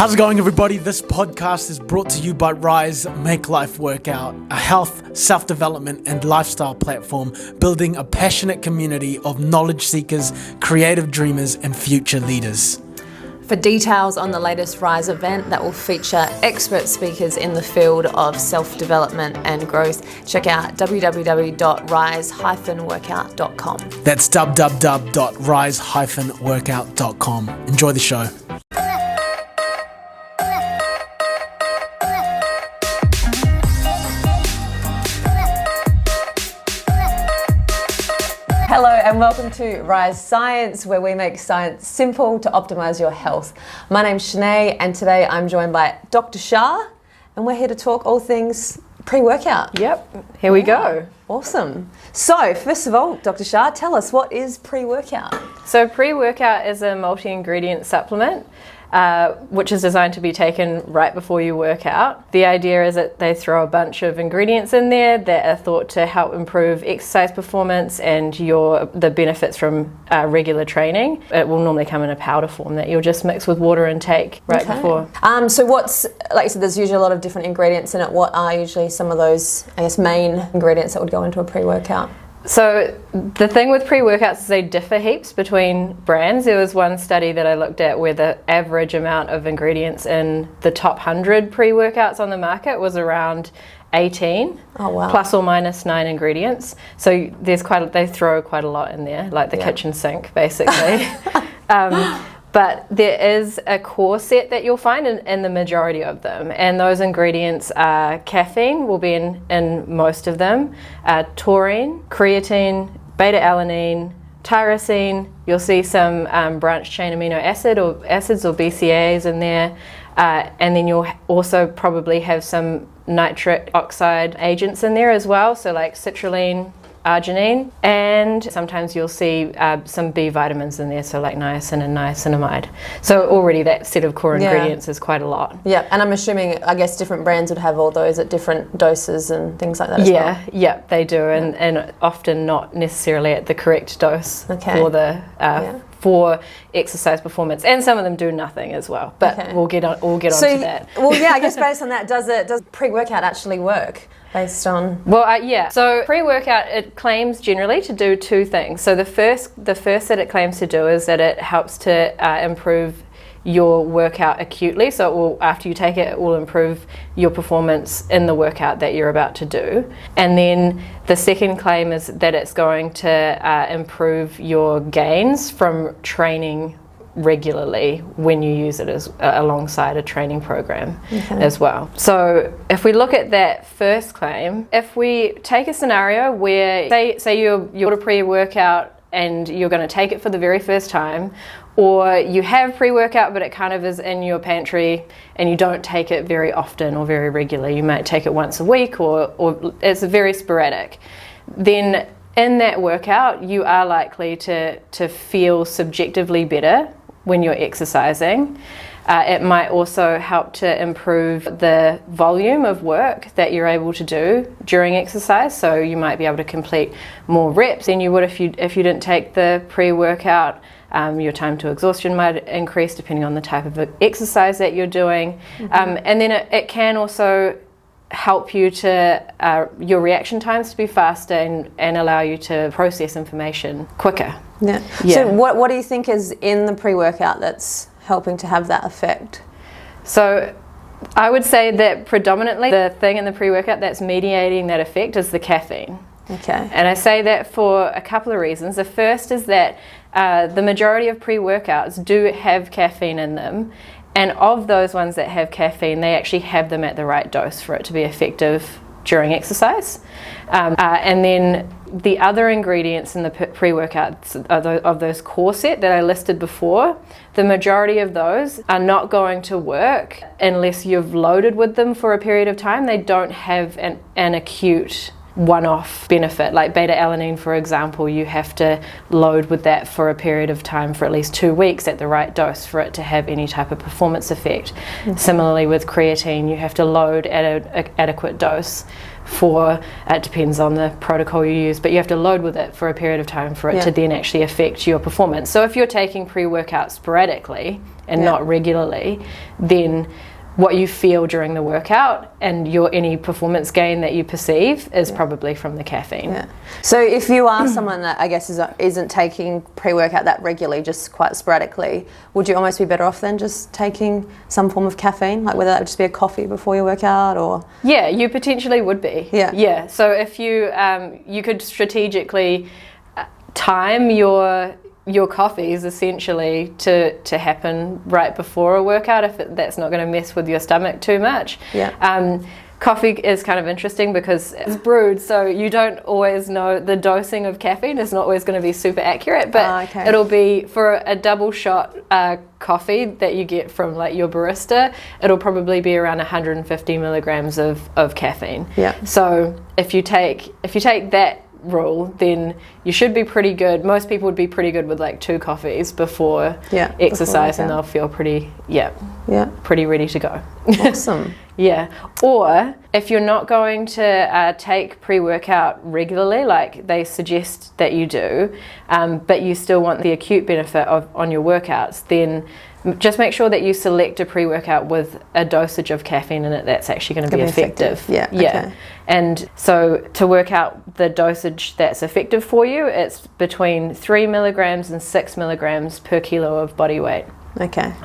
How's it going, everybody? This podcast is brought to you by Rise Make Life Workout, a health, self-development and lifestyle platform building a passionate community of knowledge seekers, creative dreamers and future leaders. For details on the latest Rise event that will feature expert speakers in the field of self-development and growth, check out www.rise-workout.com. That's www.rise-workout.com. Enjoy the show. Hello and welcome to Rise Science, where we make science simple to optimize your health. My name's Shanae and today I'm joined by Dr. Shah and we're here to talk all things pre-workout. Yep, here we go. Awesome. So first of all, Dr. Shah, tell us, what is pre-workout? So pre-workout is a multi-ingredient supplement which is designed to be taken right before you work out. The idea is that they throw a bunch of ingredients in there that are thought to help improve exercise performance and the benefits from regular training. It will normally come in a powder form that you'll just mix with water and take right before. So what's, like you said, there's usually a lot of different ingredients in it. What are usually some of those, I guess, main ingredients that would go into a pre-workout? So the thing with pre-workouts is they differ heaps between brands. There was one study that I looked at where the average amount of ingredients in the top 100 pre-workouts on the market was around 18, plus or minus 9 ingredients. So there's they throw quite a lot in there, like the kitchen sink, basically. But there is a core set that you'll find in the majority of them, and those ingredients are caffeine, will be in most of them, taurine, creatine, beta-alanine, tyrosine. You'll see some branched chain amino acids or BCAAs in there, and then you'll also probably have some nitric oxide agents in there as well, so like citrulline, arginine, and sometimes you'll see some B vitamins in there, so like niacin and niacinamide. So already that set of core ingredients is quite a lot. Yeah, and I'm assuming, I guess, different brands would have all those at different doses and things like that as well. Yeah, they do, and often not necessarily at the correct dose for exercise performance, and some of them do nothing as well. But we'll get onto that. Well, yeah, I guess based on that, does pre-workout actually work? Based on? Well, so pre-workout, it claims generally to do two things. So the first that it claims to do is that it helps to improve your workout acutely. So it will, after you take it will improve your performance in the workout that you're about to do. And then the second claim is that it's going to improve your gains from training regularly when you use it as alongside a training program as well. So if we look at that first claim, if we take a scenario where say you're a pre-workout and you're going to take it for the very first time, or you have pre-workout but it kind of is in your pantry and you don't take it very often or very regularly, you might take it once a week or it's very sporadic, then in that workout you are likely to feel subjectively better when you're exercising. It might also help to improve the volume of work that you're able to do during exercise. So you might be able to complete more reps than you would if you didn't take the pre-workout. Your time to exhaustion might increase depending on the type of exercise that you're doing. And then it can also help you to your reaction times to be faster and allow you to process information quicker. Yeah. So what do you think is in the pre-workout that's helping to have that effect? So I would say that predominantly the thing in the pre-workout that's mediating that effect is the caffeine. Okay. And I say that for a couple of reasons. The first is that the majority of pre-workouts do have caffeine in them. And of those ones that have caffeine, they actually have them at the right dose for it to be effective during exercise. And then the other ingredients in the pre-workouts of those core set that I listed before, the majority of those are not going to work unless you've loaded with them for a period of time. They don't have an acute one-off benefit. Like beta-alanine, for example, you have to load with that for a period of time for at least 2 weeks at the right dose for it to have any type of performance effect. Similarly with creatine, you have to load at an adequate dose it depends on the protocol you use, but you have to load with it for a period of time for it to then actually affect your performance. So if you're taking pre-workout sporadically and not regularly, then what you feel during the workout and any performance gain that you perceive is probably from the caffeine. Yeah. So if you are someone that I guess isn't taking pre-workout that regularly, just quite sporadically, would you almost be better off then just taking some form of caffeine, like whether that would just be a coffee before your workout or? Yeah, you potentially would be. Yeah. Yeah. So if you could strategically time your coffees essentially to happen right before a workout if that's not going to mess with your stomach too much. Coffee is kind of interesting because it's brewed, so you don't always know the dosing of caffeine is not always going to be super accurate, but it'll be for a double shot coffee that you get from like your barista, it'll probably be around 150 milligrams of caffeine. So if you take that rule, then you should be pretty good. Most people would be pretty good with like 2 coffees before exercise, and they'll feel pretty pretty ready to go. Awesome. Or if you're not going to take pre-workout regularly, like they suggest that you do, but you still want the acute benefit on your workouts, then just make sure that you select a pre-workout with a dosage of caffeine in it that's actually going to be effective. And so to work out the dosage that's effective for you, it's between 3 milligrams and 6 milligrams per kilo of body weight.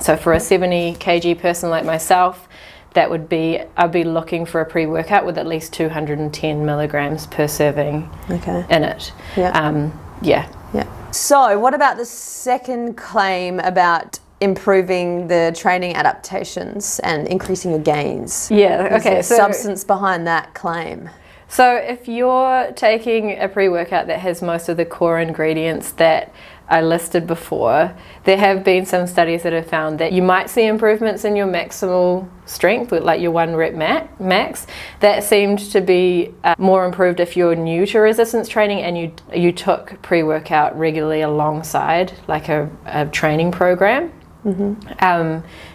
So for a 70 kg person like myself, that would be, I'd be looking for a pre-workout with at least 210 milligrams per serving in it. So what about the second claim about improving the training adaptations and increasing your gains? Is there substance behind that claim? So if you're taking a pre-workout that has most of the core ingredients that I listed before, there have been some studies that have found that you might see improvements in your maximal strength, with like your 1 rep max. That seemed to be more improved if you're new to resistance training and you took pre-workout regularly alongside like a training program.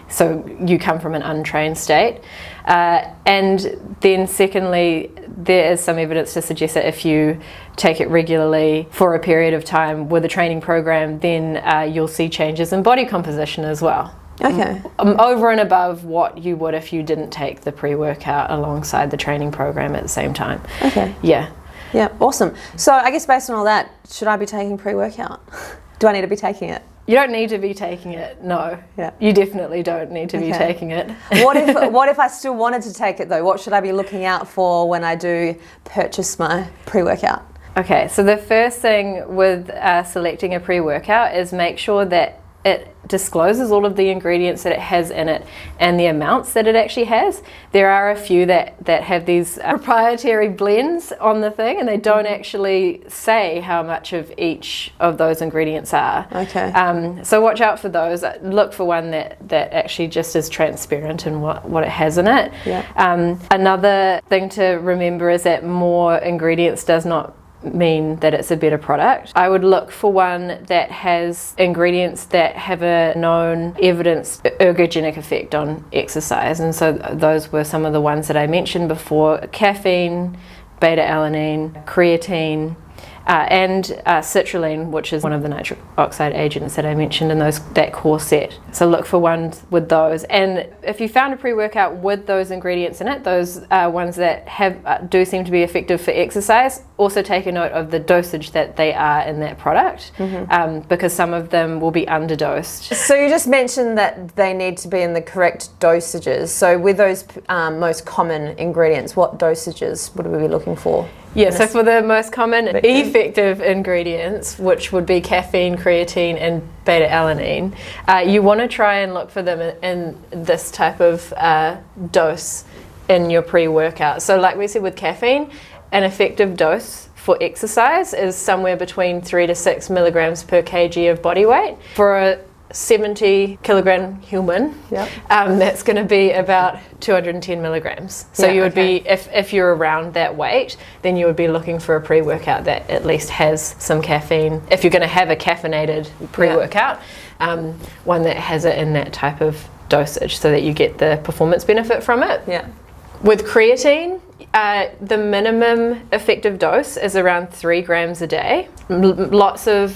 So you come from an untrained state. And then secondly, there is some evidence to suggest that if you take it regularly for a period of time with a training program, then you'll see changes in body composition as well. Over and above what you would if you didn't take the pre-workout alongside the training program at the same time. Awesome. So I guess based on all that, should I be taking pre-workout? Do I need to be taking it? You don't need to be taking it, no. You definitely don't need to be taking it. What if I still wanted to take it though? What should I be looking out for when I do purchase my pre-workout? Okay, so the first thing with selecting a pre-workout is make sure that it discloses all of the ingredients that it has in it and the amounts that it actually has. There are a few that have these proprietary blends on the thing, and they don't actually say how much of each of those ingredients are. So watch out for those. Look for one that actually just is transparent in what it has in it. Another thing to remember is that more ingredients does not mean that it's a better product. I would look for one that has ingredients that have a known evidence ergogenic effect on exercise, and so those were some of the ones that I mentioned before: caffeine, beta-alanine, creatine, and citrulline, which is one of the nitric oxide agents that I mentioned in that core set. So look for ones with those. And if you found a pre-workout with those ingredients in it, those ones that do seem to be effective for exercise, also take a note of the dosage that they are in that product, because some of them will be underdosed. So you just mentioned that they need to be in the correct dosages. So with those most common ingredients, what dosages would we be looking for? So for the most common effective ingredients, which would be caffeine, creatine, and beta-alanine, you want to try and look for them in this type of dose in your pre-workout. So like we said with caffeine, an effective dose for exercise is somewhere between 3 to 6 milligrams per kg of body weight. For a 70 kilogram human, that's going to be about 210 milligrams. So you would be, if you're around that weight, then you would be looking for a pre-workout that at least has some caffeine. If you're going to have a caffeinated pre-workout, one that has it in that type of dosage so that you get the performance benefit from it. With creatine, The minimum effective dose is around 3 grams a day. Lots of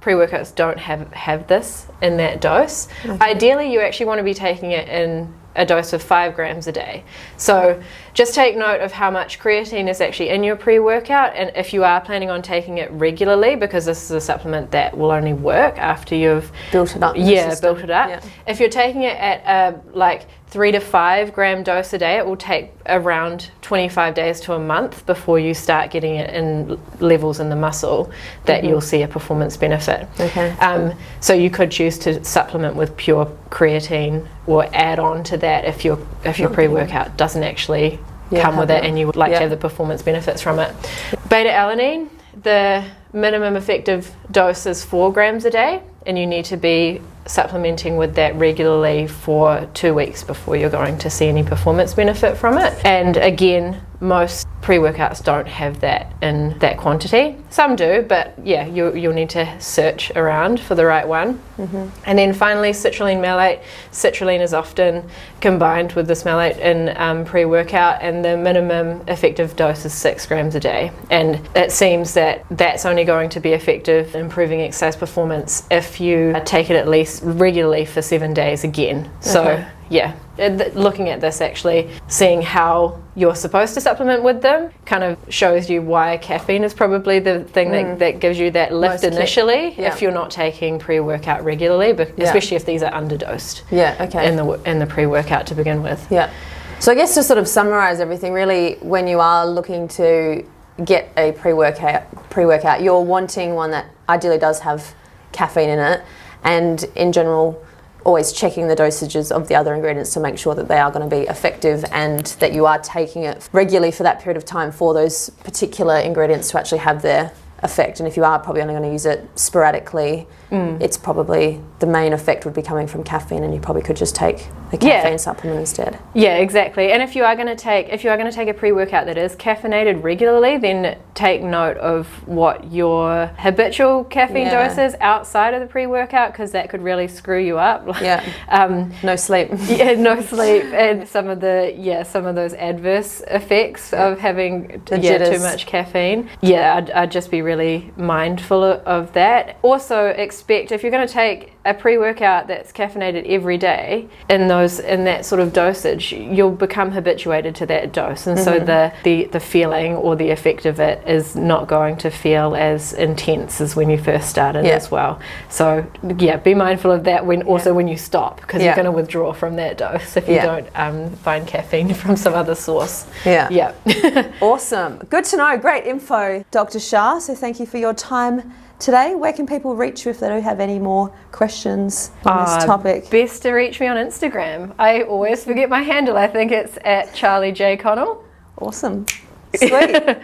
pre-workouts don't have this in that dose. Okay. Ideally, you actually want to be taking it in a dose of 5 grams a day. So just take note of how much creatine is actually in your pre-workout, and if you are planning on taking it regularly, because this is a supplement that will only work after you've built it up. Built it up. Yeah. If you're taking it at like 3 to 5 gram dose a day, it will take around 25 days to a month before you start getting it in levels in the muscle that you'll see a performance benefit. Okay. So you could choose to supplement with pure creatine or add on to that if your pre-workout doesn't actually come with it and you would like to have the performance benefits from it. Beta alanine, the minimum effective dose is 4 grams a day, and you need to be supplementing with that regularly for 2 weeks before you're going to see any performance benefit from it. And again, most pre-workouts don't have that in that quantity. Some do, but yeah, you'll need to search around for the right one. And then finally, citrulline malate. Citrulline is often combined with this malate in pre-workout, and the minimum effective dose is 6 grams a day. And it seems that that's only going to be effective in improving exercise performance if you take it at least regularly for 7 days again. So yeah, looking at this, actually seeing how you're supposed to supplement with them kind of shows you why caffeine is probably the thing that gives you that lift initially if you're not taking pre-workout regularly, but especially if these are underdosed in the pre-workout to begin with. Yeah. So I guess to sort of summarize everything, really, when you are looking to get a pre-workout, you're wanting one that ideally does have caffeine in it, and in general always checking the dosages of the other ingredients to make sure that they are going to be effective and that you are taking it regularly for that period of time for those particular ingredients to actually have their effect. And if you are probably only going to use it sporadically, it's probably the main effect would be coming from caffeine, and you probably could just take the caffeine supplement instead. Yeah, exactly. And if you are going to take a pre-workout that is caffeinated regularly, then take note of what your habitual caffeine dose is outside of the pre-workout, because that could really screw you up. No sleep. No sleep, and some of those adverse effects of having too much caffeine. I'd just be really mindful of that. Also, expect if you're going to take a pre-workout that's caffeinated every day in that sort of dosage, you'll become habituated to that dose, and so the feeling or the effect of it is not going to feel as intense as when you first started as well. So be mindful of that when you stop, because you're going to withdraw from that dose if you don't find caffeine from some other source. Awesome, good to know, great info, Dr. Shah. So thank you for your time today. Where can people reach you if they do have any more questions on this topic? Best to reach me on Instagram. I always forget my handle. I think it's at Charlie J. Connell. Awesome. Sweet.